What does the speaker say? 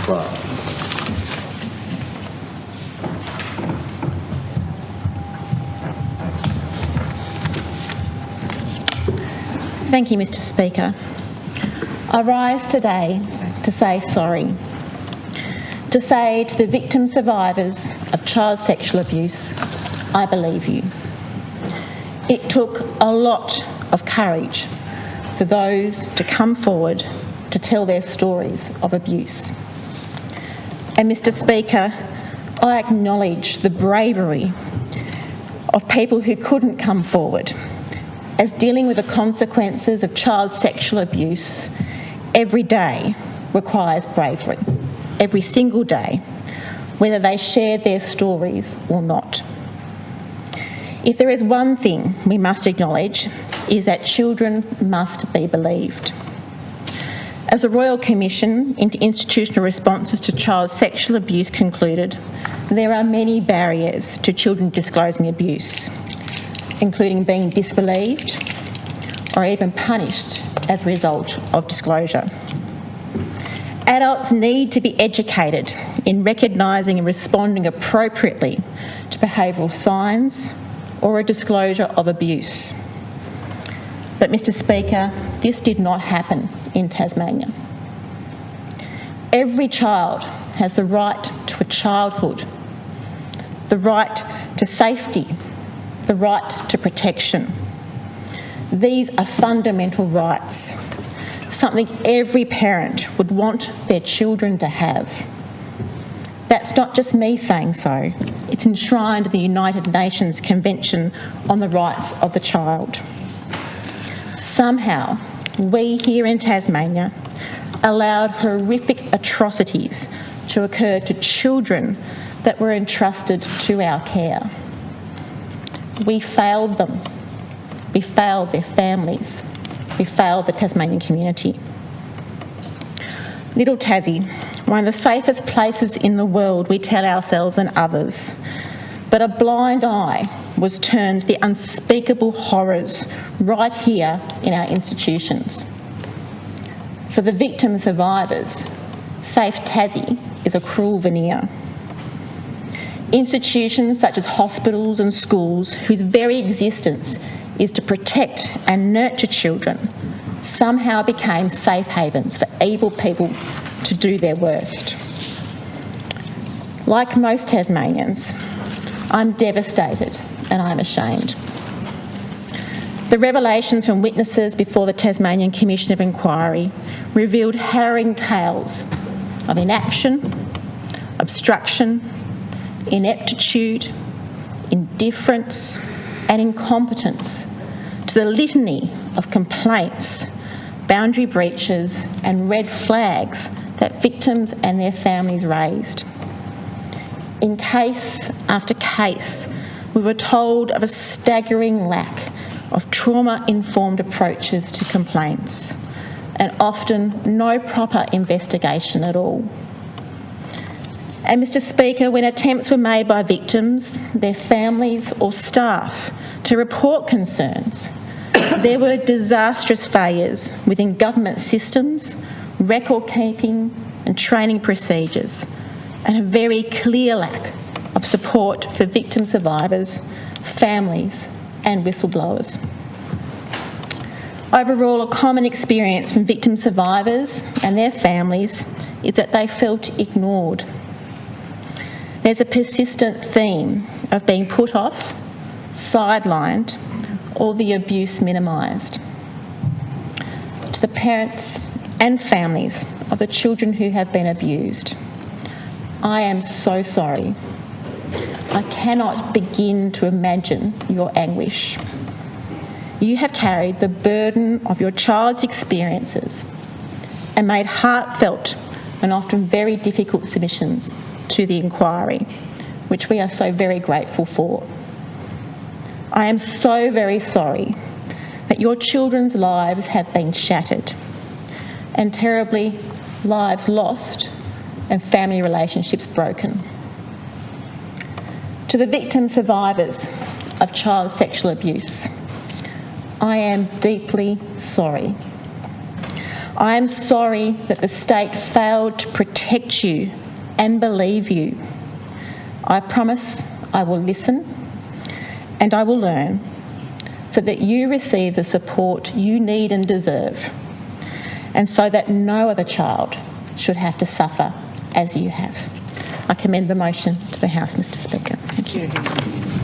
Clark. Thank you, Mr. Speaker. I rise today to say sorry. To say to the victim survivors of child sexual abuse, I believe you. It took a lot of courage for those to come forward to tell their stories of abuse. And Mr. Speaker, I acknowledge the bravery of people who couldn't come forward, as dealing with the consequences of child sexual abuse every day requires bravery, every single day, whether they shared their stories or not. If there is one thing we must acknowledge, is that children must be believed. As the Royal Commission into Institutional Responses to Child Sexual Abuse concluded, there are many barriers to children disclosing abuse, including being disbelieved or even punished as a result of disclosure. Adults need to be educated in recognising and responding appropriately to behavioural signs or a disclosure of abuse. But, Mr. Speaker, this did not happen in Tasmania. Every child has the right to a childhood, the right to safety, the right to protection. These are fundamental rights, something every parent would want their children to have. That's not just me saying so. It's enshrined in the United Nations Convention on the Rights of the Child. Somehow, we here in Tasmania allowed horrific atrocities to occur to children that were entrusted to our care. We failed them. We failed their families. We failed the Tasmanian community. Little Tassie, one of the safest places in the world, we tell ourselves and others. But a blind eye was turned to the unspeakable horrors right here in our institutions. For the victim survivors, Safe Tassie is a cruel veneer. Institutions such as hospitals and schools, whose very existence is to protect and nurture children, somehow became safe havens for evil people to do their worst. Like most Tasmanians, I'm devastated and I'm ashamed. The revelations from witnesses before the Tasmanian Commission of Inquiry revealed harrowing tales of inaction, obstruction, ineptitude, indifference and incompetence to the litany of complaints, boundary breaches and red flags that victims and their families raised. In case after case, we were told of a staggering lack of trauma-informed approaches to complaints, and often no proper investigation at all. And Mr. Speaker, when attempts were made by victims, their families or staff to report concerns, there were disastrous failures within government systems, record keeping and training procedures, and a very clear lack of support for victim survivors, families and whistleblowers. Overall, a common experience from victim survivors and their families is that they felt ignored. There's a persistent theme of being put off, sidelined, or the abuse minimised. To the parents and families of the children who have been abused, I am so sorry. I cannot begin to imagine your anguish. You have carried the burden of your child's experiences and made heartfelt and often very difficult submissions to the inquiry, which we are so very grateful for. I am so very sorry that your children's lives have been shattered and terribly lives lost and family relationships broken. To the victim survivors of child sexual abuse, I am deeply sorry. I am sorry that the state failed to protect you and believe you. I promise I will listen and I will learn so that you receive the support you need and deserve, and so that no other child should have to suffer as you have. I commend the motion to the House, Mr Speaker. Thank you.